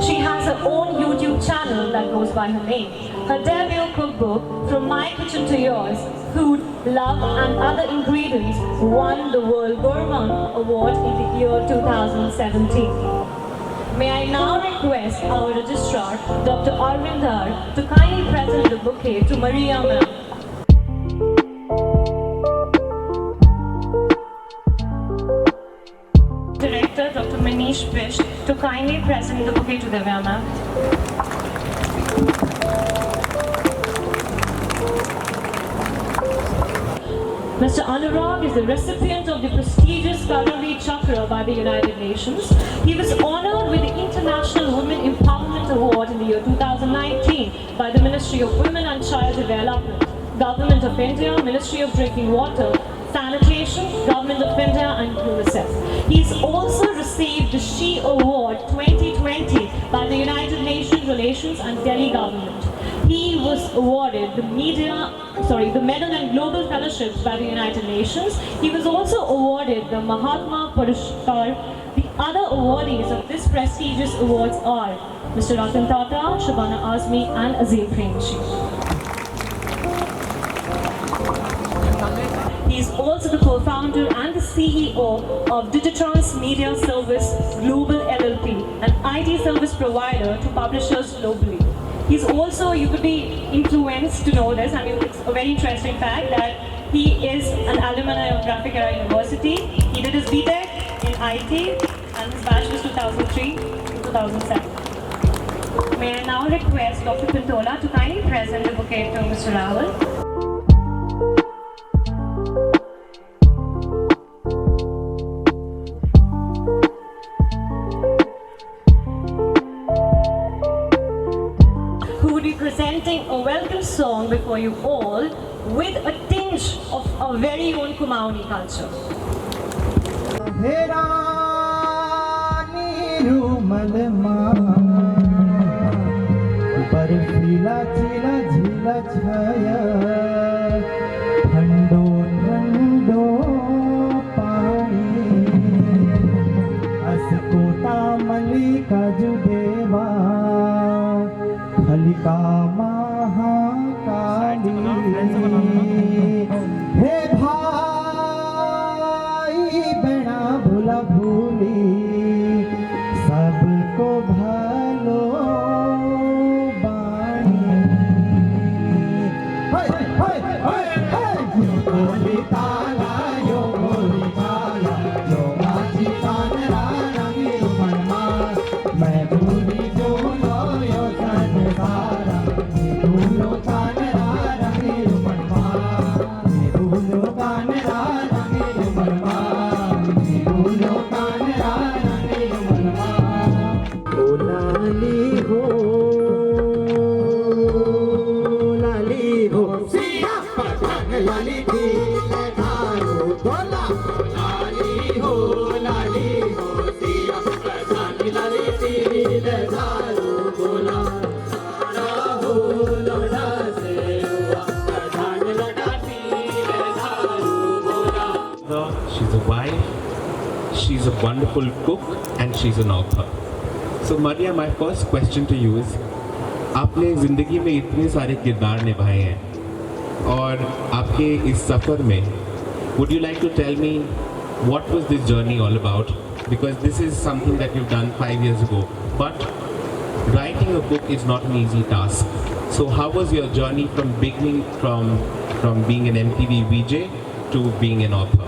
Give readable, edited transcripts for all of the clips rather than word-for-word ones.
She has her own YouTube channel that goes by her name. Her debut cookbook, From My Kitchen to Yours, Food, Love and Other Ingredients, won the World Gourmand Award in the year 2017. May I now request our registrar, Dr. Arvindar, to kindly present the bouquet to Maria ma'am. Director, Dr. Manish Bish, to kindly present the bouquet to Divya ma'am. Mr. Anurag is the recipient of the prestigious Karnavi Chakra by the United Nations. He was honored with the International Women Empowerment Award in the year 2019 by the Ministry of Women and Child Development, Government of India, Ministry of Drinking Water, Sanitation, Government of India and UNICEF. He's also received the She Award 2020 by the United Nations Relations and Delhi Government. He was awarded the Medal and Global Fellowships by the United Nations. He was also awarded the Mahatma Purushkar. The other awardees of this prestigious awards are Mr. Ratan Tata, Shabana Azmi and Azim Premji. He is also the co-founder and the CEO of Digitrans Media Service Global LLP, an IT service provider to publishers globally. He's also, you could be influenced to know this, I mean it's a very interesting fact that he is an alumni of Graphic Era University. He did his BTech in IT and his bachelor's 2003 to 2007. May I now request Dr. Pintola to kindly present the bouquet to Mr. Rahul. Presenting a welcome song before you all with a tinge of our very own Kumaoni culture. Halika Mahakali हे भाई बेड़ा भूला भूली सबको भलो बाणी गोली ताला यो गोली ताला यो माची तानरा रंगी रुमनमा मैं भूली जो लो यो संसारा भूलो तानरा रंगी रुमनमा भूलो तानरा रंगी रुमनमा भूलो तानरा रंगी रुमनमा ओ लाली हो सिया पतंग लाली थी धारो बोला लाली हो सिया पतंग लाली थी धारो बोला राहो लोड़ा से हुआ पतंग लड़ाती धारो बोला. She's a wife, she's a wonderful cook and she's an author. So Maria, my first question to you is, आपने जिंदगी में इतने सारे किरदार निभाए हैं, और आपके इस सफ़र में would you like to tell me what was this journey all about? Because this is something that you've done 5 years ago, but writing a book is not an easy task. So how was your journey from beginning from being an MTV VJ to being an author?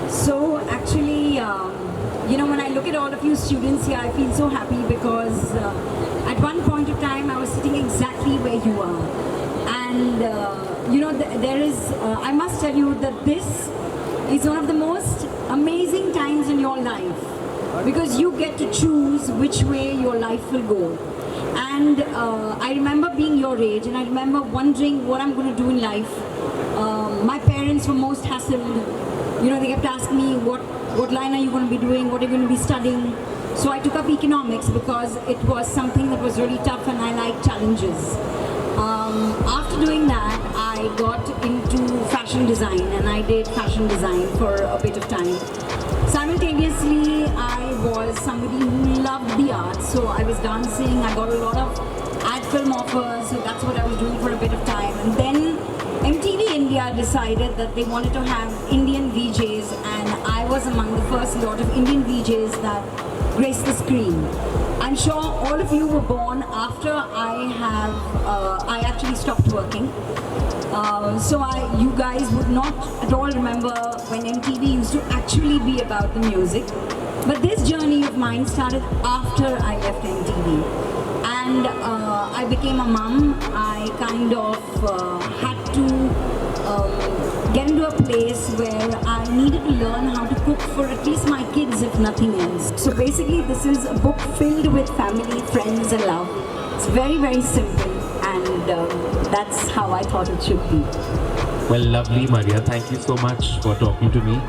So actually, when I look at all of you students here, I feel so happy because at one point of time I was sitting exactly where you are. And there is, I must tell you that this is one of the most amazing times in your life because you get to choose which way your life will go. And I remember being your age and I remember wondering what I'm going to do in life. My parents were most hassled. They kept asking me, what line are you going to be doing? What are you going to be studying? So I took up economics because it was something that was really tough and I like challenges. After doing that, I got into fashion design and I did fashion design for a bit of time. Simultaneously, I was somebody who loved the arts, so I was dancing, I got a lot of ad film offers, so that's what I was doing for a bit of time. And then MTV India decided that they wanted to have Indian VJs and I was among the first lot of Indian VJs that graced the screen. I'm sure all of you were born after I actually stopped working. So you guys would not at all remember when MTV used to actually be about the music. But this journey of mine started after I left MTV. And I became a mum. I kind of had to get into a place where I needed to learn how to cook for at least my kids, if nothing else. So basically, this is a book filled with family, friends, and love. It's very, very simple, and that's how I thought it should be. Well, lovely, Maria. Thank you so much for talking to me.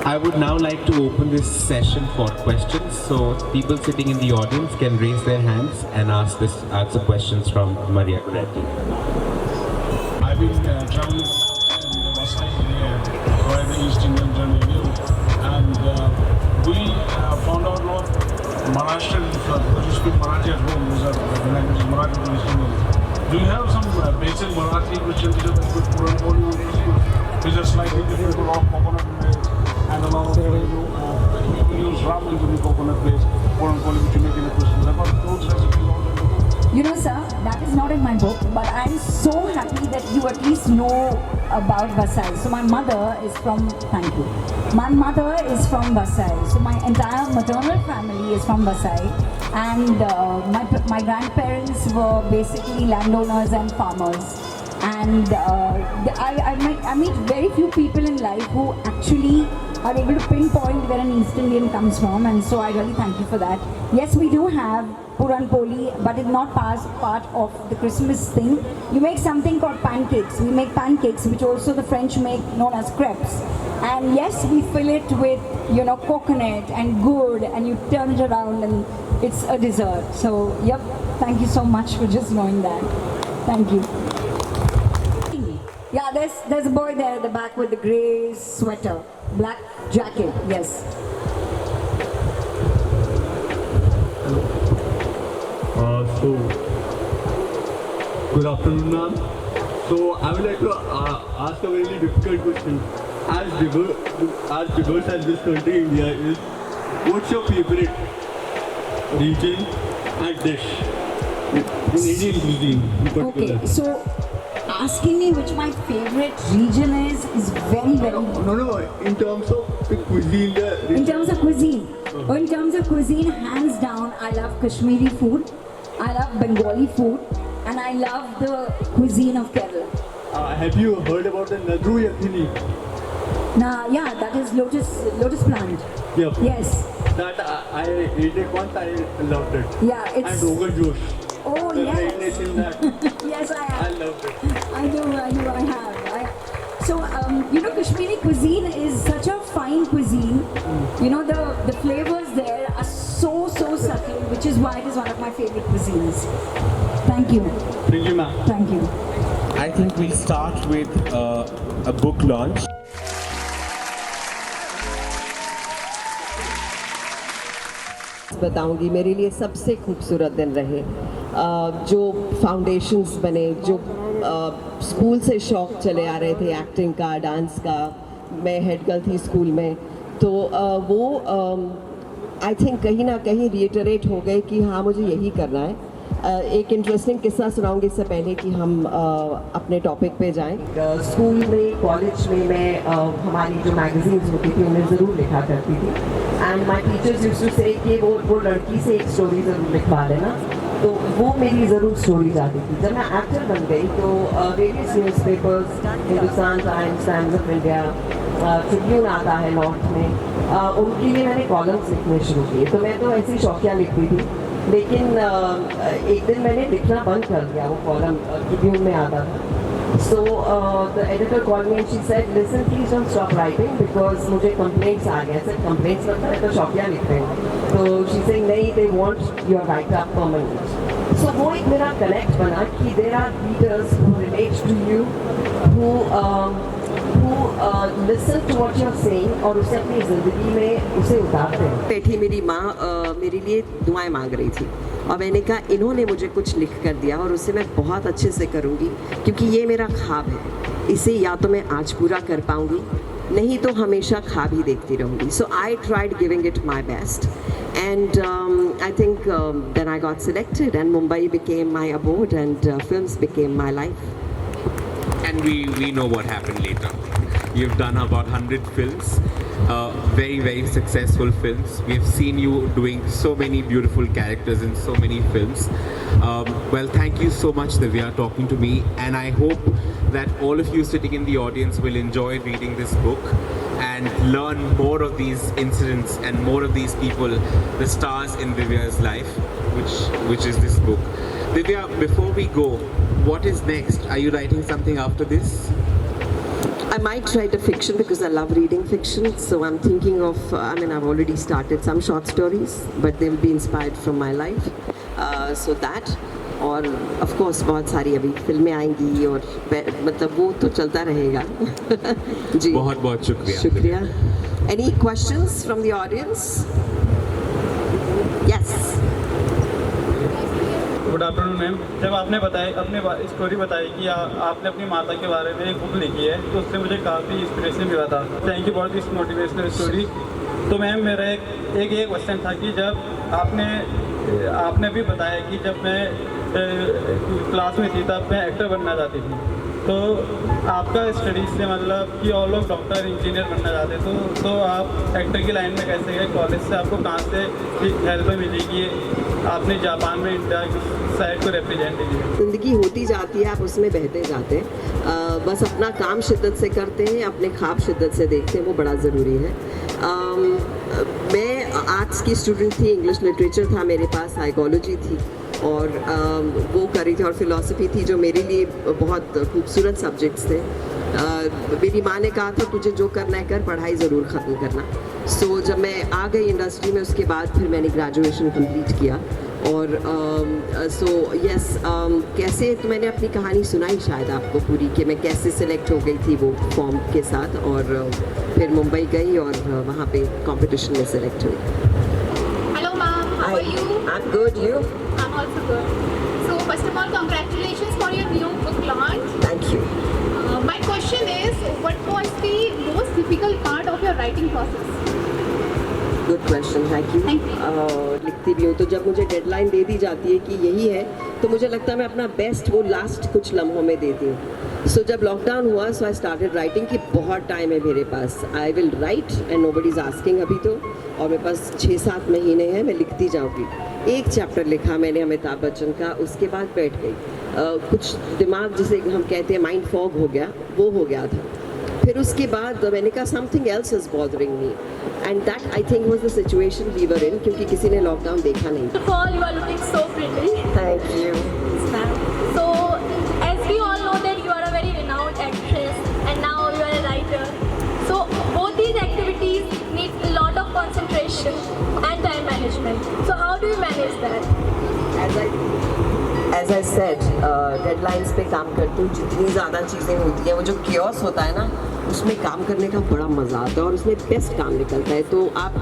I would now like to open this session for questions, so people sitting in the audience can raise their hands and answer questions from Maria Goretti. I've been traveling in the Vasai area via the East Indian Journey, and we found out a lot Maharashtrian, because you speak Marathi at home, the language is Marathi to East Indian. Do you have some basic Marathi which is Puran Poli, which is slightly different to raw coconut milk, and a lot of you use rum into the coconut base, Puran Poli which you make in a Christmas. I've got those recipes also in the book. Sir, that is not in my book, but I'm so happy that you at least know about Vasai. So my mother is from, thank you. My mother is from Vasai. So my entire maternal family is from Vasai. And my grandparents were basically landowners and farmers. And I meet very few people in life who actually are able to pinpoint where an East Indian comes from, and so I really thank you for that. Yes, we do have Puran Poli, but it's not part of the Christmas thing. You make something called pancakes. We make pancakes, which also the French make, known as crepes. And yes, we fill it with, coconut and good, and you turn it around and it's a dessert. So, yep, thank you so much for just knowing that. Thank you. Yeah, there's a boy there at the back with the grey sweater, black jacket, yes. Good afternoon, ma'am. So I would like to ask a very difficult question. As diverse as this country, India is, what's your favorite region and dish in Indian cuisine in particular? Okay, so asking me which my favorite region is very, very... No, in terms of the cuisine. In terms of cuisine? In terms of cuisine, hands down, I love Kashmiri food, I love Bengali food, and I love the cuisine of Kerala. Have you heard about the Nadru Yakhini? Yeah, that is lotus plant. Yeah. Yes. That I ate it once, I loved it. Yeah, it's... And Rogan Josh. Oh, the yes. redness in that. Yes, I have. I loved it. I have. So, Kashmiri cuisine is such a fine cuisine. The flavors there are so subtle, which is why it is one of my favorite cuisines. Thank you. Thank you, ma'am. Thank you. I think we'll start with a book launch. Parts बताऊंगी, मेरे लिए सबसे खूबसूरत दिन रहे। जो foundations बने, जो स्कूल से शौक़ चले आ रहे थे एक्टिंग का, डांस का, मैं हेड गर्ल थी स्कूल में, तो वो आई थिंक कहीं ना कहीं रिएटरेट हो गए कि हाँ मुझे यही करना है। एक इंटरेस्टिंग किस्सा सुनाऊंगी इससे पहले कि हम अपने टॉपिक पे जाएं। स्कूल में, कॉलेज में मैं हमारी जो मैगजीन्स होती थी उन्हें ज़रूर लिखा करती थी। And my teachers used to say कि वो लड़की से एक स्टोरी ज़रूर लिखवा लेना, तो वो मेरी ज़रूर स्टोरी जाती थी। जब मैं एक्टर बन गई तो various newspapers, Hindustan times, times of India, Tribune आता है नॉर्थ में, उनके लिए मैंने कॉलम्स लिखने शुरू किए। तो मैं तो ऐसी शौकिया लिखती थी, लेकिन एक दिन मैंने लिखना बंद कर दिया। वो कॉलम ट्रिब्यून में आता था। So the editor called me and she said, listen please don't stop writing because मुझे कंप्लेंट्स आ गए। सर कंप्लेंट्स मतलब है तो शौकिया लिख रहे हैं। तो शी सेइंग नहीं, they want your writer permanent. So वो एक मेरा कनेक्ट बना कि there are readers who relate to you, who listen to what you're saying और उसे अपनी ज़िंदगी में उसे उतारते हैं। बैठी मेरी माँ मेरे लिए दुआएं मांग रही थी और मैंने कहा इन्होंने मुझे कुछ लिख कर दिया और उसे मैं बहुत अच्छे से करूँगी, क्योंकि ये मेरा ख्वाब है। इसे या तो मैं आज पूरा कर पाऊँगी, नहीं तो हमेशा ख्वाब ही देखती रहूँगी। So I tried giving it my best and I think then I got selected and Mumbai became my abode and films became my life. And we know what happened later. You've done about 100 films, very, very successful films. We've seen you doing so many beautiful characters in so many films. Well, thank you so much, Divya, talking to me. And I hope that all of you sitting in the audience will enjoy reading this book and learn more of these incidents and more of these people, the stars in Divya's life, which is this book. Divya, before we go, what is next? Are you writing something after this? I might write a fiction because I love reading fiction. So I'm thinking of, I've already started some short stories, but they will be inspired from my life. So that, और of course बहुत सारी अभी फिल्में आएंगी और मतलब वो तो चलता रहेगा। जी बहुत बहुत शुक्रिया। शुक्रिया। Any questions from the audience? Yes. Good afternoon ma'am. जब आपने बताया अपने स्टोरी बताई कि आपने अपनी माता के बारे में एक बुक लिखी है, तो उससे मुझे काफ़ी इंस्पिरेशन मिला था। Thank you for this motivational story. तो मैम मेरा एक क्वेश्चन था कि जब आपने भी बताया कि जब मैं क्लास में थी तब मैं एक्टर बनना चाहती थी, तो आपका स्टडीज से मतलब कि और लोग डॉक्टर इंजीनियर बनना चाहते तो आप एक्टर की लाइन में कैसे गए? कॉलेज से आपको कहाँ से हेल्प मिली कि आपने जापान में इंडिया साइड को रिप्रेजेंट किया? ज़िंदगी होती जाती है, आप उसमें बहते जाते हैं। बस अपना काम शिद्दत से करते हैं, अपने ख्वाब शिद्दत से देखते हैं, वो बड़ा ज़रूरी है। मैं आर्ट्स की स्टूडेंट थी, इंग्लिश लिटरेचर था मेरे पास, साइकोलॉजी थी और वो करी थी, और फिलॉसफी थी जो मेरे लिए बहुत खूबसूरत सब्जेक्ट्स थे। मेरी माँ ने कहा था तुझे जो करना है कर, पढ़ाई ज़रूर ख़त्म करना। सो जब मैं आ गई इंडस्ट्री में, उसके बाद फिर मैंने ग्रेजुएशन कंप्लीट किया और कैसे, तो मैंने अपनी कहानी सुनाई शायद आपको पूरी कि मैं कैसे सिलेक्ट हो गई थी वो फॉर्म के साथ और फिर मुंबई गई और वहाँ पे कंपटीशन में सिलेक्ट हुई। Hello ma'am, how are you? I'm good, you? I'm also good. So first of all, congratulations for your new book launch. Thank you. My question is, what was the most difficult part of your writing process? Good question, thank you. लिखती भी हूँ तो जब मुझे deadline दे दी जाती है कि यही है, तो मुझे लगता है मैं अपना बेस्ट वो लास्ट कुछ लम्हों में देती हूँ। सो जब लॉकडाउन हुआ, सो आई स्टार्टेड राइटिंग कि बहुत टाइम है मेरे पास, I will write and nobody is asking अभी तो, और मेरे पास 6-7 महीने हैं, मैं लिखती जाऊँगी। एक चैप्टर लिखा मैंने अमिताभ बच्चन का, उसके बाद बैठ गई। कुछ दिमाग जिसे हम कहते हैं माइंड फॉग हो गया, वो हो गया था। फिर उसके बाद मैंने कहा something else is bothering me and that I think was the situation we were in, क्योंकि किसी ने लॉकडाउन देखा नहीं। First of all, you are looking so pretty. Thank you. So as we all know that you are a very renowned actress and now you are a writer. So both these activities need a lot of concentration and time management. So how do you manage that? As I said, deadlines पे काम करती हूँ। जितनी ज़्यादा चीज़ें होती हैं, वो जो कियोस होता है ना, उसमें काम करने का बड़ा मज़ा आता है और उसमें बेस्ट काम निकलता है। तो आप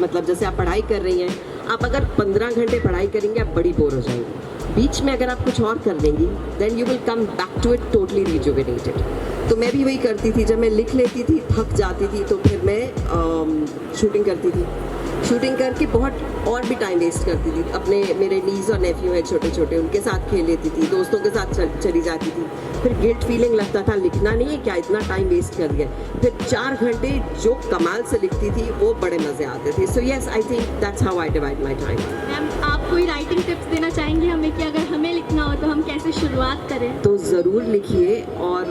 मतलब जैसे आप पढ़ाई कर रही हैं, आप अगर 15 घंटे पढ़ाई करेंगे आप बड़ी बोर हो जाएंगे। बीच में अगर आप कुछ और कर लेंगी then you will come back to it totally rejuvenated. तो मैं भी वही करती थी, जब मैं लिख लेती थी थक जाती थी तो फिर मैं शूटिंग करती थी। शूटिंग करके बहुत और भी टाइम वेस्ट करती थी। अपने मेरे नीज और नेफ्यू है छोटे छोटे, उनके साथ खेल लेती थी, दोस्तों के साथ चली जाती थी। फिर गिल्ट फीलिंग लगता था लिखना नहीं है क्या, इतना टाइम वेस्ट कर दिया। फिर 4 घंटे जो कमाल से लिखती थी वो बड़े मज़े आते थे। So yes, I think that's how I divide my time. Ma'am, आप कोई राइटिंग टिप्स देना चाहेंगे हमें कि अगर हमें लिखना हो तो हम कैसे शुरुआत करें? तो ज़रूर लिखिए और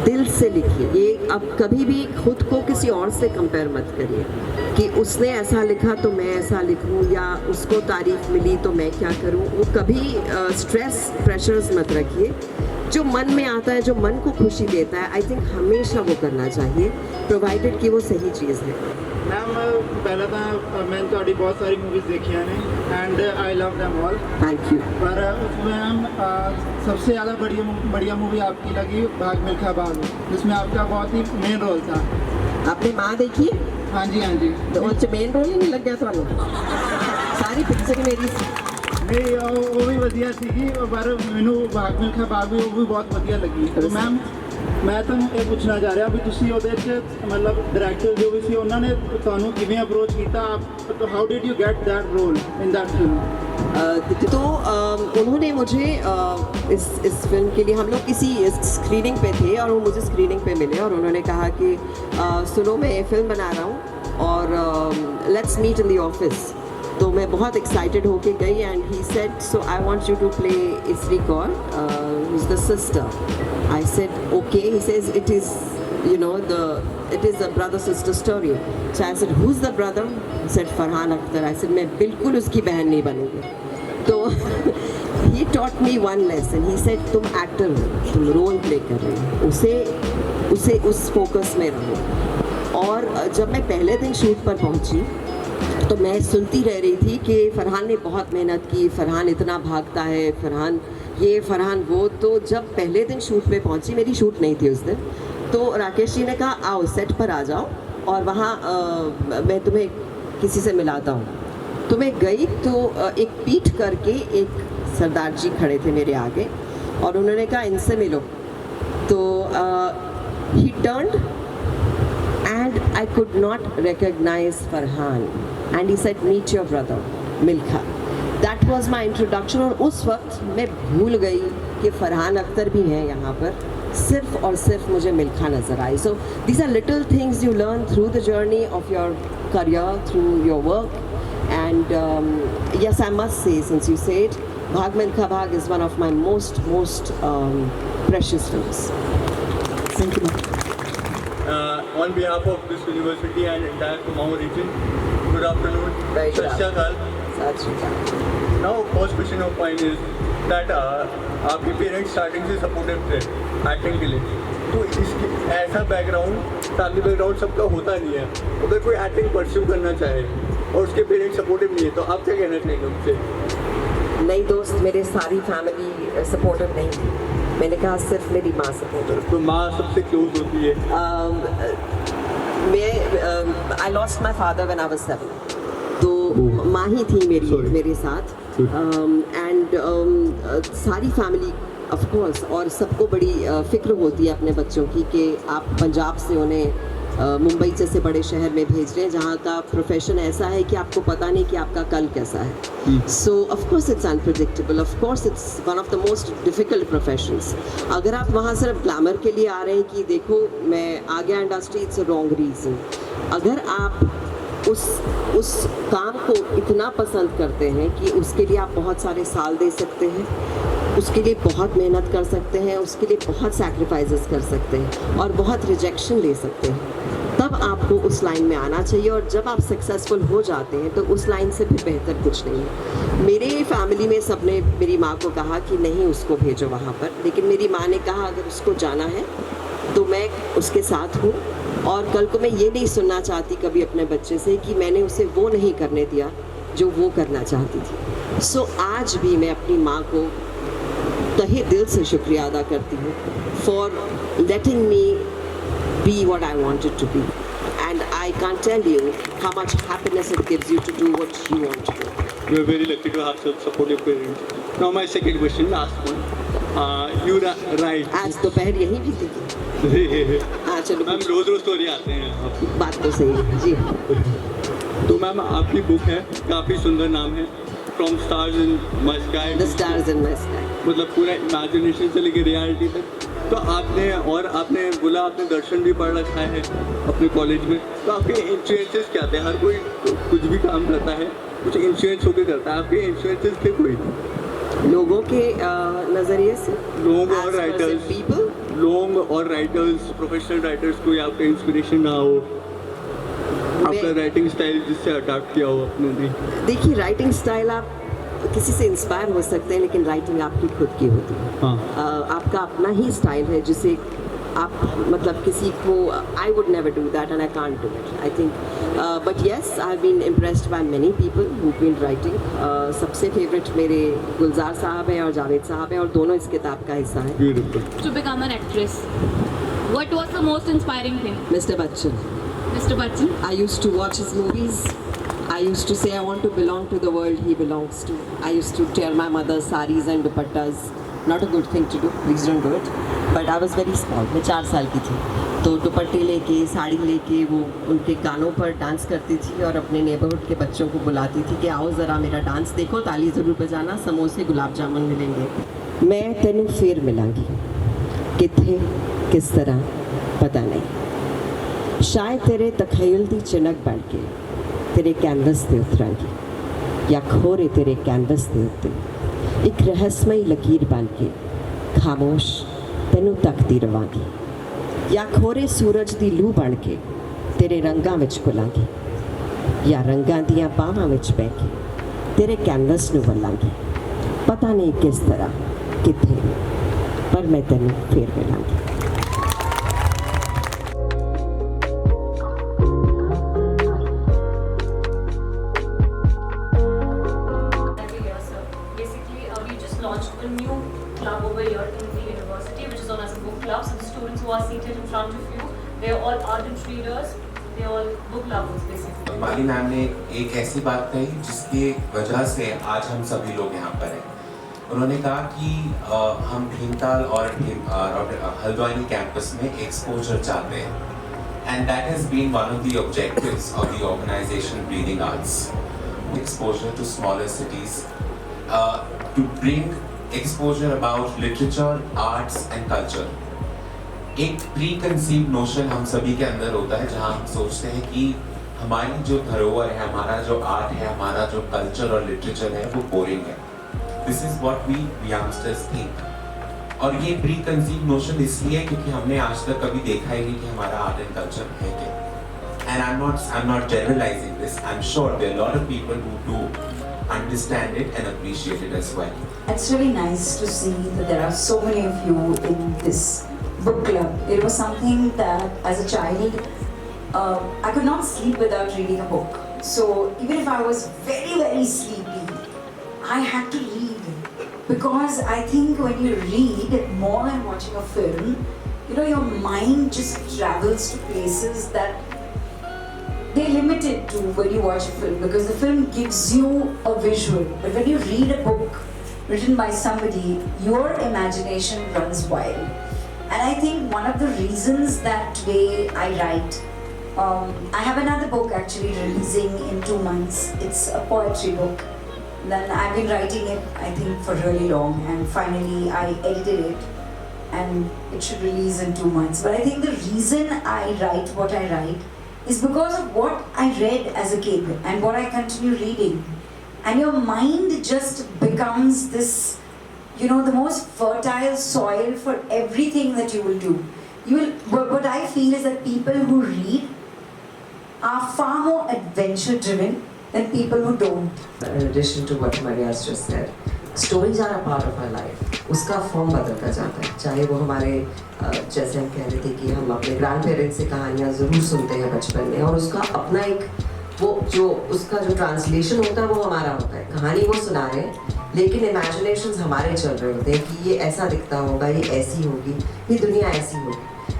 दिल से लिखिए। ये अब कभी भी खुद को किसी और से कंपेयर मत करिए कि उसने ऐसा लिखा तो मैं ऐसा लिखूं, या उसको तारीफ मिली तो मैं क्या करूं। वो कभी स्ट्रेस प्रेशर्स मत रखिए। जो मन में आता है, जो मन को खुशी देता है, आई थिंक हमेशा वो करना चाहिए, प्रोवाइडेड कि वो सही चीज़ है। मैम पहले तो मैंने थोड़ी बहुत सारी मूवीज़ देखी हैं and I love them all. Thank you. पर मैम सबसे ज़्यादा बढ़िया मूवी आपकी लगी भाग मिल्खा भाग, जिसमें आपका बहुत ही मेन रोल था। आपने माँ देखी? हाँ जी, हाँ जी। तो वो मेन रोल ही नहीं लग गया थानू? सारी पिक्चर मेरी नहीं, वो भी वधिया सी, पर मैनू भाग मिल्खा भाग भी वो भी बहुत वधिया लगी। तो मैम मैं ਤੁਹਾਨੂੰ ਇਹ ਪੁੱਛਣਾ ਚਾਹ ਰਿਹਾ ਵੀ ਤੁਸੀਂ ਉਹਦੇ 'ਚ ਮਤਲਬ ਡਾਇਰੈਕਟਰ ਜੋ ਵੀ ਸੀ ਉਹਨਾਂ ਨੇ ਤੁਹਾਨੂੰ ਕਿਵੇਂ ਅਪਰੋਚ ਕੀਤਾ, तो how did you get that role in that film? तो उन्होंने मुझे इस फिल्म के लिए, हम लोग किसी स्क्रीनिंग पे थे और वो मुझे स्क्रीनिंग पे मिले और उन्होंने कहा कि सुनो मैं ये फिल्म बना रहा हूँ और let's meet in the office. तो मैं बहुत एक्साइटेड होके गई and he said so I want you to play Isri Kaur, who is the sister. I said okay. He says it is, you know, it is a brother sister story. So I said who's the brother? He said Farhan Akhtar. I said मैं बिल्कुल उसकी बहन नहीं बनूंगी। तो he taught me one lesson. He said तुम actor हो, तुम role play कर रहे हो, उसे उस फोकस में रहो। और जब मैं पहले दिन शूट पर पहुंची तो मैं सुनती रह रही थी कि फरहान ने बहुत मेहनत की, फरहान इतना भागता है, फरहान ये फरहान वो। तो जब पहले दिन शूट पे पहुंची, मेरी शूट नहीं थी उस दिन, तो राकेश जी ने कहा आओ सेट पर आ जाओ और वहाँ मैं तुम्हें किसी से मिलाता हूँ। तो मैं गई तो एक पीठ करके एक सरदार जी खड़े थे मेरे आगे और उन्होंने कहा इनसे मिलो। तो ही turned and I could not recognize Farhan and he said meet your brother Milkha. That was my introduction। और उस वक्त मैं भूल गई कि फरहान अख्तर भी हैं यहाँ पर, सिर्फ और सिर्फ मुझे मिल्खा नज़र आई। So these are little things you learn through the journey of your career, through your work, and yes, I must say, since you said, Bhag Milkha Bhag is one of my most precious films. Thank you. On behalf of this university and entire Kumaon region, good afternoon. Very good Sat Shri Akal. Sat Shri Akal. Now, first question of mine is that आपके parents starting से supportive थे acting के लिए, तो इसके ऐसा background, family background सबका होता नहीं है। अगर कोई एक्टिंग परस्यू करना चाहे और उसके पेरेंट्स सपोर्टिव नहीं है तो आप क्या कहना चाहेंगे उनसे? नहीं दोस्त, मेरे सारी फैमिली सपोर्टिव नहीं थी। मैंने कहा सिर्फ मेरी माँ सपोर्टिव। तो माँ सबसे क्लोज होती है। I lost my father when I was 7, तो माँ ही थी मेरे साथ। एंड सारी फैमिली ऑफ कोर्स, और सबको बड़ी फिक्र होती है अपने बच्चों की कि आप पंजाब से उन्हें मुंबई जैसे बड़े शहर में भेज रहे हैं जहाँ का प्रोफेशन ऐसा है कि आपको पता नहीं कि आपका कल कैसा है। सो of course it's unpredictable, of course it's one of the most difficult professions. अगर आप वहाँ सिर्फ ग्लैमर के लिए आ रहे हैं कि देखो मैं आ गया industry, it's a wrong reason. अगर आप उस काम को इतना पसंद करते हैं कि उसके लिए आप बहुत सारे साल दे सकते हैं, उसके लिए बहुत मेहनत कर सकते हैं, उसके लिए बहुत सैक्रिफाइसेस कर सकते हैं और बहुत रिजेक्शन ले सकते हैं, तब आपको उस लाइन में आना चाहिए। और जब आप सक्सेसफुल हो जाते हैं तो उस लाइन से भी बेहतर कुछ नहीं है। मेरे फैमिली में सबने मेरी माँ को कहा कि नहीं उसको भेजो वहाँ पर, लेकिन मेरी माँ ने कहा अगर उसको जाना है तो मैं उसके साथ हूँ और कल को मैं ये नहीं सुनना चाहती कभी अपने बच्चे से कि मैंने उसे वो नहीं करने दिया जो वो करना चाहती थी। सो आज भी मैं अपनी माँ को तहे दिल से शुक्रिया अदा करती हूँ for letting me be what I wanted to be, and I can't tell you how much happiness it gives you to do what you want to do. We are very lucky to have such supportive parents. Now my second question, last one. You write. आज दोपहर यहीं भी थी। हाँ चलो। Ma'am रोज story आते हैं आपकी। बात तो सही है जी। तो मैम आपकी बुक है, काफ़ी सुंदर नाम है, from stars in my sky. The stars in my sky. मतलब पूरा इमेजिनेशन से लेकर रियलिटी तक। तो आपने बोला आपने दर्शन भी पढ़ रखा है अपने कॉलेज में, तो आपके इन्फ्लुएंसेस क्या थे? हर कोई कुछ भी काम करता है, कुछ इन्फ्लुएंस होकर करता है, आपके इन्फ्लुएंसेस थे कोई? लोगों के नज़रिए से लोग और राइटर्स, प्रोफेशनल राइटर्स, कोई आपका इंस्पिरेशन ना हो, आपका राइटिंग स्टाइल जिससे अडॉप्ट किया हो आपने? देखिए, राइटिंग स्टाइल आप किसी से इंस्पायर हो सकते हैं, लेकिन राइटिंग आपकी खुद की होती है। आपका अपना ही स्टाइल है जिसे आप मतलब किसी को I would never do that and I can't do it I think, but yes I have been impressed by many people who been writing. सबसे फेवरेट मेरे गुलजार साहब हैं और जावेद साहब हैं, और दोनों इस किताब का हिस्सा हैं। To become an actress, what was the most inspiring thing? Mr. Bachchan. Mr. Bachchan? I used to watch his movies. I used to say I want to belong to the world he belongs to. I used to tear my mother's saris and dupattas. Not a good thing to do. Please don't do it. But I was very small. मैं 4 साल की थी, तो दुपट्टे लेके, साड़ी लेके वो उनके गानों पर डांस करती थी और अपने नेबरहुड के बच्चों को बुलाती थी कि आओ ज़रा मेरा डांस देखो, ताली ज़रूर बजाना, समोसे गुलाब जामुन मिलेंगे। मैं तेनू फिर मिलांगी, किथे किस तरह पता नहीं, शायद तेरे तखयल दी चिनक बन के तेरे कैनवस ते उतरांगी, या खोरे तेरे कैनवस ते उत्ते एक रहस्यमई लकीर बन के खामोश तेनू तकदी रवांगी, या खोरे सूरज दी लू बन के तेरे रंगां विच घुलांगी, या रंगां दियां बाहां विच बह के तेरे कैनवस नू वल्लांगी। पता नहीं किस तरह किथे, पर मैं तेनू फिर मिलांगी। A new club over here in the university, which is known as a book club. So the students who are seated in front of you, they are all ardent readers. They are all book lovers, basically. Mali ma'am ने एक ऐसी बात कही जिसकी वजह से आज हम सभी लोग यहाँ पर हैं। उन्होंने कहा कि हम भीमताल और हल्द्वानी कैंपस में एक्सपोजर चाहते हैं, and that has been one of the objectives of the organization Breathing Arts. Exposure to smaller cities, to bring exposure about literature, arts and culture. एक प्री-कंसीव्ड नोशन हम सभी के अंदर होता है, जहाँ हम सोचते हैं कि हमारी जो धरोहर है, हमारा जो आर्ट है, हमारा जो कल्चर और लिटरेचर है, वो बोरिंग है। This is what we youngsters think. और ये प्री-कंसीव्ड नोशन इसलिए क्योंकि हमने आज तक कभी देखा ही नहीं कि हमारा आर्ट एंड कल्चर है क्या। And I'm not generalizing this. I'm sure there are a lot of people who do understand it and appreciate it as well. It's really nice to see that there are so many of you in this book club. It was something that as a child I could not sleep without reading a book. So even if I was very, very sleepy, I had to read, because I think when you read more than watching a film, you know, your mind just travels to places that they're limited to when you watch a film, because the film gives you a visual, but when you read a book written by somebody, your imagination runs wild. And I think one of the reasons that today I write, I have another book actually releasing in 2 months. It's a poetry book. Then I've been writing it, I think, for really long, and finally I edited it and it should release in 2 months. But I think the reason I write what I write is because of what I read as a kid and what I continue reading. And your mind just becomes this, you know, the most fertile soil for everything that you will do. What I feel is that people who read are far more adventure driven than people who don't. In addition to what Maria's just said, stories are a part of our life. उसका form बदलता जाता है, चाहे वो हमारे जैसे हम कह रहे थे कि हम अपने ग्रैंड पेरेंट्स से कहानियाँ ज़रूर सुनते हैं बचपन में, और उसका अपना एक वो जो उसका जो ट्रांसलेशन होता है वो हमारा होता है। कहानी वो सुना रहे हैं, लेकिन इमेजिनेशंस हमारे चल रहे होते हैं कि ये ऐसा दिखता होगा, ये ऐसी होगी, ये दुनिया ऐसी होगी,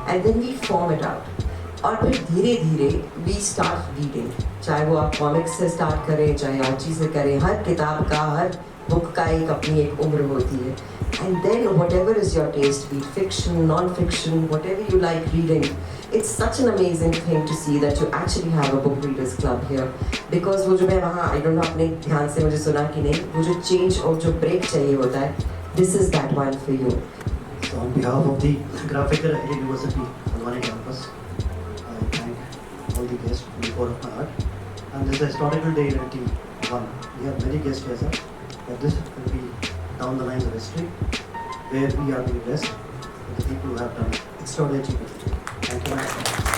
and then we form it out. और फिर धीरे धीरे वी स्टार्ट रीडिंग, चाहे वो आप कॉमिक्स से स्टार्ट करें, चाहे और चीज़ें करें, हर किताब का, हर बुक का एक अपनी एक उम्र होती है. And then whatever is your taste, be it fiction, non-fiction, whatever you like reading, it's such an amazing thing to see that you actually have a book readers club here. Because वो जो मैं वहाँ, I don't know अपने ध्यान से मुझे सुना कि नहीं, वो जो change और जो break चाहिए होता है, this is that one for you. So on behalf of the Graphical University Alwani campus, I thank all the guests from the core of my heart. And this is historical day 91. We have many guests here, sir. But this will be down the lines of history, where we are being blessed with the people who have done extraordinary achievements. Thank you very much.